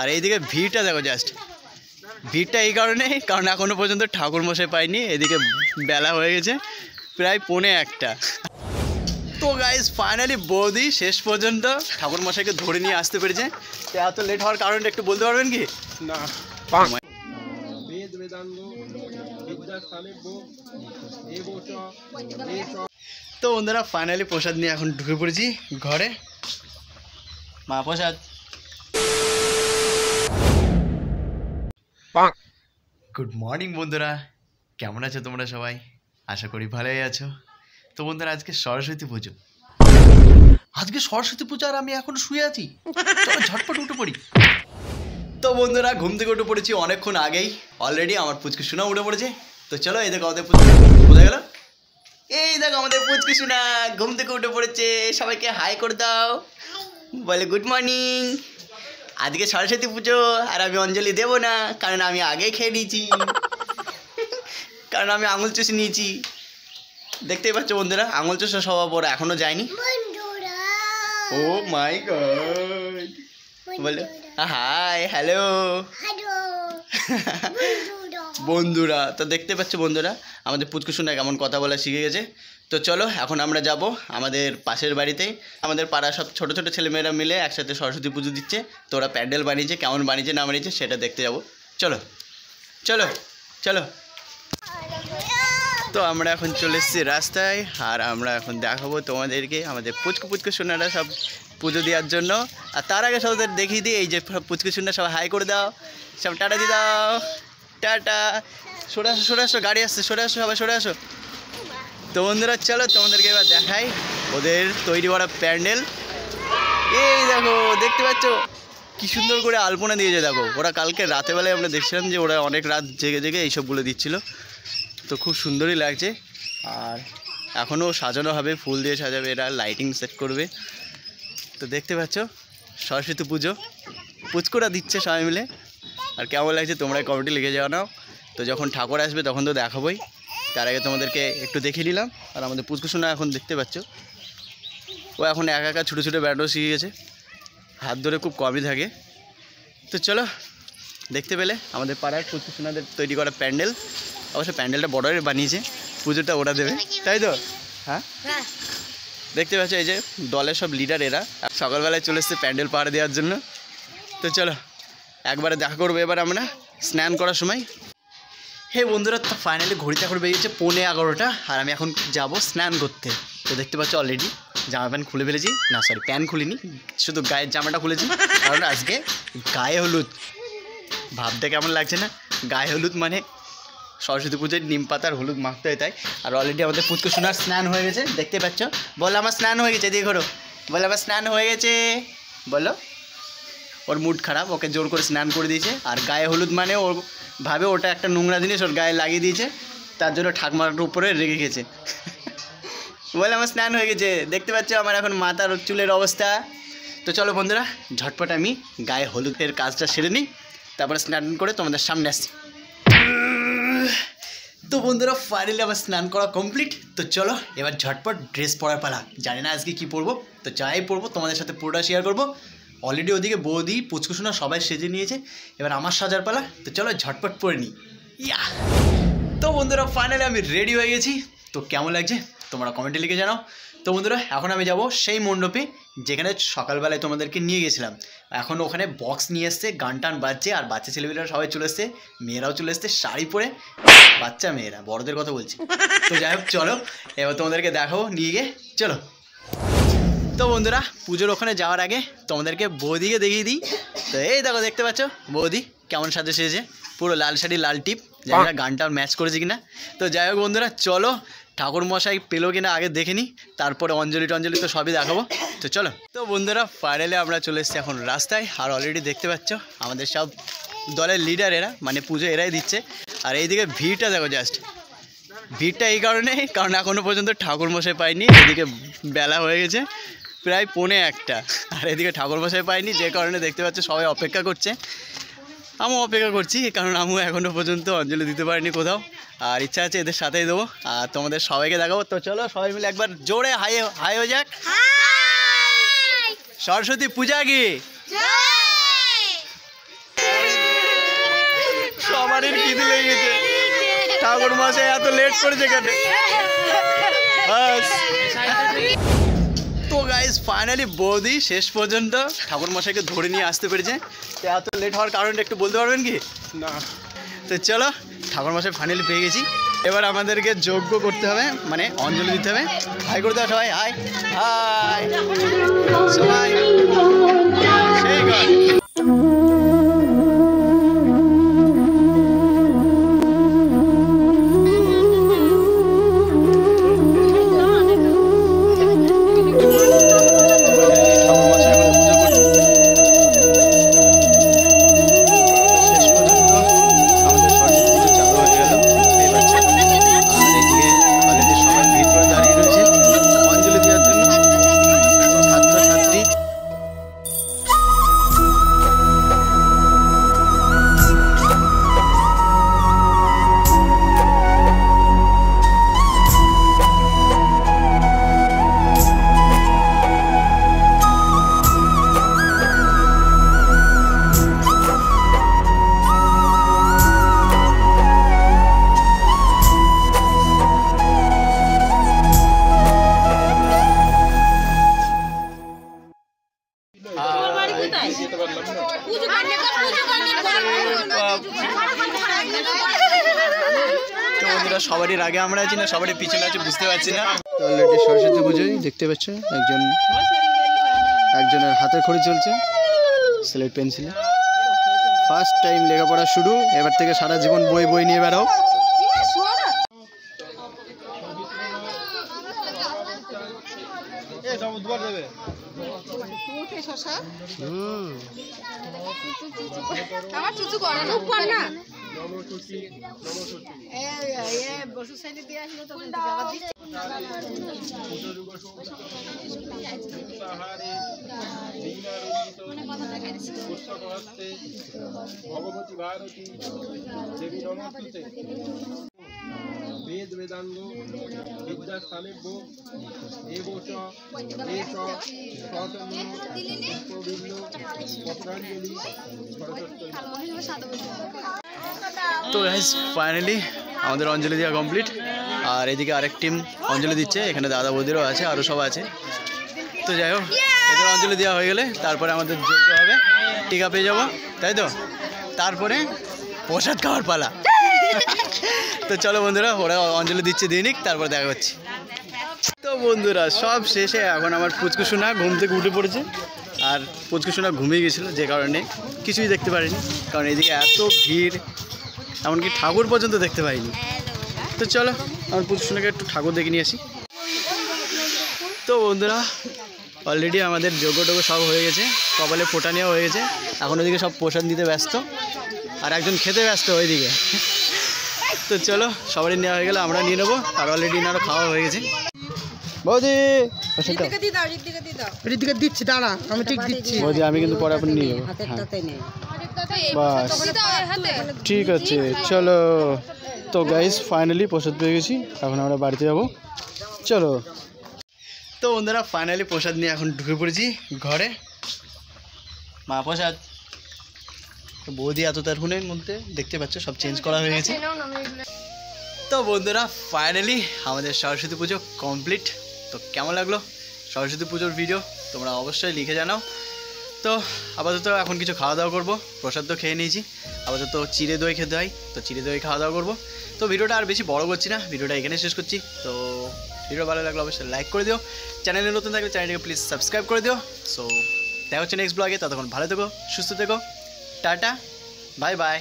আর এইদিকে ভিড়টা দেখো, জাস্ট ভিড়টা এই কারণে, কারণ এখনো পর্যন্ত ঠাকুর মশাই পাইনি। এদিকে বেলা হয়ে গেছে প্রায় 1:45। তো গাইস ফাইনালি বৌদি শেষ পর্যন্ত ঠাকুর মশাইকে ধরে নিয়ে আসতে পেরেছে। তো এত লেট হওয়ার কারণটা একটু বলতে পারবেন কি? না তো বন্ধুরা ফাইনালি প্রসাদ নিয়ে এখন ঢুকে পড়েছি ঘরে। মা প্রসাদ। গুড মর্নিং বন্ধুরা, কেমন আছো তোমরা সবাই? আশা করি ভালোই আছো। তো বন্ধুরা আজকে সরস্বতী পুজো, আজকে সরস্বতী পুজো আর আমি এখন শুয়ে আছি। চলো ঝটপট উঠে পড়ি। তো বন্ধুরা ঘুম থেকে উঠে পড়েছি অনেকক্ষণ আগেই অলরেডি। আমার পুচকি সোনা উঠে পড়েছে। তো চলো এই দেখো আমাদের কোথায় গেল, এই দেখো আমাদের পুচকি সোনা ঘুম থেকে উঠে পড়েছে। সবাইকে হাই করে দাও, বলে গুড মর্নিং। আজকে সরস্বতী পুজো আর আমি অঞ্জলি দেবো না, কারণ আমি আগে খেয়ে নিয়েছি, কারণ আমি আঙুল চুষে নিয়েছি। দেখতেই পাচ্ছ বন্ধুরা আঙুল চুষে সবার বড় এখনো যায়নি। ও মাই গড, বলো হাই হ্যালো বন্ধুরা। তো দেখতে পাচ্ছ বন্ধুরা আমাদের পুচকু সোনা কেমন কথা বলা শিখে গেছে। তো চলো এখন আমরা যাব আমাদের পাশের বাড়িতে। আমাদের পাড়া সব ছোটো ছোটো ছেলেমেয়েরা মিলে একসাথে সরস্বতী পুজো দিচ্ছে। তো ওরা প্যান্ডেল বানিয়েছে, কেমন বানিয়েছে না বানিয়েছে সেটা দেখতে যাব। চলো চলো চলো। তো আমরা এখন চলে এসেছি রাস্তায়, আর আমরা এখন দেখাবো তোমাদেরকে আমাদের পুচকু সোনারা সব পুজো দেওয়ার জন্য। আর তার আগে সবাই দেখিয়ে দিই, এই যে পুচকু সোনা সবাই হাই করে দাও, সব টাটা দিয়ে দাও, টাটা। সরে আসো গাড়ি আসছে, সরে আসো সবাই সরে আসো। তো বন্ধুরা চলো তোমাদেরকে এবার দেখাই ওদের তৈরি করা প্যান্ডেল। এই দেখো দেখতে পাচ্ছ কি সুন্দর করে আলপনা দিয়েছে। দেখো ওরা কালকে রাতেবেলায় আমরা দেখছিলাম যে ওরা অনেক রাত জেগে জেগে এইসবগুলো দিচ্ছিল। তো খুব সুন্দরই লাগছে। আর এখনও সাজানো হবে, ফুল দিয়ে সাজাবে, এরা লাইটিং সেট করবে। তো দেখতে পাচ্ছ সরস্বতী পুজো পুচকুরা দিচ্ছে সবাই মিলে। আর কেমন লাগছে তোমরা কমেন্টে লিখে জানাও। তো যখন ঠাকুর আসবে তখন তো দেখাবোই, তার আগে তোমাদেরকে একটু দেখে নিলাম। আর আমাদের পুচকু সোনা এখন দেখতে পাচ্ছ ও এখন একা একা ছোটো ছোটো ব্যাটও শিখে গেছে, হাত ধরে খুব কমই থাকে। তো চলো দেখতে পেলে আমাদের পাড়ার পুচকু সোনাদের তৈরি করা প্যান্ডেল। অবশ্য প্যান্ডেলটা বড়ই বানিয়েছে, পুজোটা ওরা দেবে, তাই তো? হ্যাঁ দেখতে পাচ্ছ এই যে দলের সব লিডার এরা সকালবেলায় চলে এসছে প্যান্ডেল পাহাড় দেওয়ার জন্য। তো চলো একবারে দেখা করবো এবার আমরা স্নান করার সময়। হে বন্ধুরা তো ফাইনালি ঘড়িতে এখন বেরিয়েছে 11:15, আর আমি এখন যাব স্নান করতে। তো দেখতে পাচ্ছ অলরেডি জামা প্যান্ট খুলে ফেলেছি, না সরি প্যান্ট খুলিনি, শুধু গায়ের জামাটা খুলেছি, কারণ আজকে গায়ে হলুদ। ভাবতে কেমন লাগছে না? গায়ে হলুদ মানে সরস্বতী পুজোয় নিম পাতার হলুদ মাখতে হয় তাই। আর অলরেডি আমাদের পুচকু সোনার স্নান হয়ে গেছে, দেখতে পাচ্ছ। বলো আমার স্নান হয়ে গেছে, দিয়ে ঘোরো, বলো আমার স্নান হয়ে গেছে, বলো। ওর মুড খারাপ, ওকে জোর করে স্নান করে দিয়েছে। আর গায়ে হলুদ মানে ওর ভাবে ওটা একটা নোংরা জিনিস, ওর গায়ে লাগিয়ে দিয়েছে, তার জন্য ঠাকমার উপরে রেগে গেছে। বলে আমার স্নান হয়ে গেছে, দেখতে পাচ্ছ আমার এখন মাথার চুলের অবস্থা। তো চলো বন্ধুরা ঝটপট আমি গায়ে হলুদের কাজটা সেরে নিই, তারপরে স্নান করে তোমাদের সামনে আসছি। তো বন্ধুরা ফাইনালি আমার স্নান করা কমপ্লিট। তো চলো এবার ঝটপট ড্রেস পরার পালা। জানি না আজকে কী পরবো, তো যাই পরবো তোমাদের সাথে পুরোটা শেয়ার করবো। অলরেডি ওদিকে বৌদি পুচকু সোনা সবাই সেজে নিয়েছে, এবার আমার সাজার পালা। তো চলো ঝটপট পরে নিই। ইয়া তো বন্ধুরা ফাইনালি আমি রেডি হয়ে গেছি। তো কেমন লাগছে তোমরা কমেন্টে লিখে জানাও। তো বন্ধুরা এখন আমি যাব সেই মণ্ডপে যেখানে সকালবেলায় তোমাদেরকে নিয়ে গেছিলাম। এখন ওখানে বক্স নিয়ে এসছে, গান টান বাজছে, আর বাচ্চা ছেলেমেয়েরা সবাই চলে এসছে, মেয়েরাও চলে এসছে শাড়ি পরে। বাচ্চা মেয়েরা, বড়দের কথা বলছি। তো যাই হোক চলো এবার তোমাদেরকে দেখাবো নিয়ে গিয়ে, চলো। তো বন্ধুরা পুজোর ওখানে যাওয়ার আগে তোমাদেরকে বৌদিকে দেখিয়ে দিই। তো এই দেখো দেখতে পাচ্ছ বৌদি কেমন সাজে সেজেছে, পুরো লাল শাড়ি লাল টিপ, জানি না গানটা ম্যাচ করেছে কিনা। তো যাই হোক বন্ধুরা চলো ঠাকুর মশাই পেলো কিনা আগে দেখে নিই, তারপরে অঞ্জলি টঞ্জলি তো সবই দেখাবো। তো চলো। তো বন্ধুরা ফাইনালি আমরা চলে এসেছি এখন রাস্তায়। আর অলরেডি দেখতে পাচ্ছ আমাদের সব দলের লিডার এরা, মানে পুজো এরাই দিচ্ছে। আর এইদিকে ভিড়টা দেখো, জাস্ট ভিড়টা এই কারণে, কারণ এখনও পর্যন্ত ঠাকুর মশাই পাইনি। এদিকে বেলা হয়ে গেছে প্রায় 1:45, আর এদিকে ঠাকুর মশাই পাইনি, যে কারণে দেখতে পাচ্ছ সবাই অপেক্ষা করছে। আমিও অপেক্ষা করছি, কারণ আমিও এখনও পর্যন্ত অঞ্জলি দিতে পারিনি কোথাও। আর ইচ্ছা আছে এদের সাথেই দেবো, আর তোমাদের সবাইকে দেখাবো। তো চলো সবাই মিলে একবার জোরে হাই হাই হয়ে যাক। সরস্বতী পূজা কি বাড়ির খিদে লেগে গেছে, ঠাকুর মশাই এত লেট করেছে কেন? তো গাইস ফাইনালি বৌদি শেষ পর্যন্ত ঠাকুর মশাইকে ধরে নিয়ে আসতে পেরেছে। তো এত লেট হওয়ার কারণটা একটু বলতে পারবেন কি? না। তো চলো ঠাকুর মশাই ফাইনালি পেয়ে গেছি। এবার আমাদেরকে যজ্ঞ করতে হবে, মানে অঞ্জলি দিতে হবে। হাই করতে হবে সবাই, হাই হাই সবাই, সেই গান। সবারই আগে আমরা আছি না সবারই পিছনে আছে বুঝতে পারছি না। তো অলরেডি সরস্বতী পুজোয় দেখতে পাচ্ছ একজনের হাতে খড়ি চলছে স্লেট পেন্সিলে। ফার্স্ট টাইম লেখাপড়া শুরু, এবার থেকে সারা জীবন বই বই নিয়ে বেড়াও। ভগবতী ভারতী দেবী নমস্তুতে। वेद वेदांगो विद्यास्थानेभ्यो एवो च एष सतनु गोविंद पत्रांजलि सरस्वती। তো গাইস ফাইনালি আমাদের অঞ্জলি দেওয়া কমপ্লিট। আর এদিকে আরেক টিম অঞ্জলি দিচ্ছে, এখানে দাদা বৌদিরও আছে, আরও সব আছে। তো যাই হোক এদের অঞ্জলি দেওয়া হয়ে গেলে তারপরে আমাদের যোগ্য হবে, টিকা পেয়ে যাবো, তাই তো? তারপরে প্রসাদ খাওয়ার পালা। তো চলো বন্ধুরা, ওরা অঞ্জলি দিচ্ছে, দিয়ে নিক, তারপর দেখা হচ্ছে। তো বন্ধুরা সব শেষে এখন আমার পুচকু সোনা ঘুম থেকে উঠে পড়েছে। আর পুচকু সোনা ঘুমিয়ে গেছিলো, যে কারণে কিছুই দেখতে পারিনি, কারণ এদিকে এত ভিড়, এমনকি ঠাকুর পর্যন্ত দেখতে পাইনি। তো চলো আমার পুচকু সোনাকে একটু ঠাকুর দেখে নিয়ে আসি। তো বন্ধুরা অলরেডি আমাদের যোগ্য টোগ্য সব হয়ে গেছে, কপালে ফোঁটা নেওয়া হয়ে গেছে। এখন ওইদিকে সব প্রসাদ দিতে ব্যস্ত, আর একজন খেতে ব্যস্ত ওইদিকে। তো চলো সবারই নেওয়া হয়ে গেলে আমরা নিয়ে নেবো, আর অলরেডি ইনারও খাওয়া হয়ে গেছে। বৌদি দিচ্ছি, দাঁড়া আমি ঠিক দিচ্ছি। বৌদি আমি কিন্তু পরে আপনি নিয়ে যাবো। বাস ঠিক আছে চলো। তো গাইস ফাইনালি প্রসাদ পেয়ে গেছি, এখন আমরা বাড়িতে যাবো, চলো। তো বন্ধুরা ফাইনালি প্রসাদ নিয়ে এখন ঢুকে পড়েছি ঘরে। মা প্রসাদ। তো বৌদি এত তারুণের মধ্যে দেখতে পাচ্ছ সব চেঞ্জ করা হয়ে গেছে। তো বন্ধুরা ফাইনালি আমাদের সরস্বতী পুজো কমপ্লিট। তো কেমন লাগলো সরস্বতী পুজোর ভিডিও তোমরা অবশ্যই লিখে জানাও। তো আপাতত এখন কিছু খাওয়া দাওয়া করবো, প্রসাদ তো খেয়ে নিয়েছি, আপাতত চিড়ে দই খেতে হয়, তো চিড়ে দই খাওয়া দাওয়া করবো। তো ভিডিওটা আর বেশি বড় করছি না, ভিডিওটা এখানে শেষ করছি। তো ভিডিও ভালো লাগলে অবশ্যই লাইক করে দিও, চ্যানেলে নতুন থাকলে চ্যানেলটাকে প্লিজ সাবস্ক্রাইব করে দিও। সো দেখা হচ্ছে নেক্সট ব্লগে, ততক্ষণ ভালো থেকো, সুস্থ থেকো, টাটা, বাই বাই।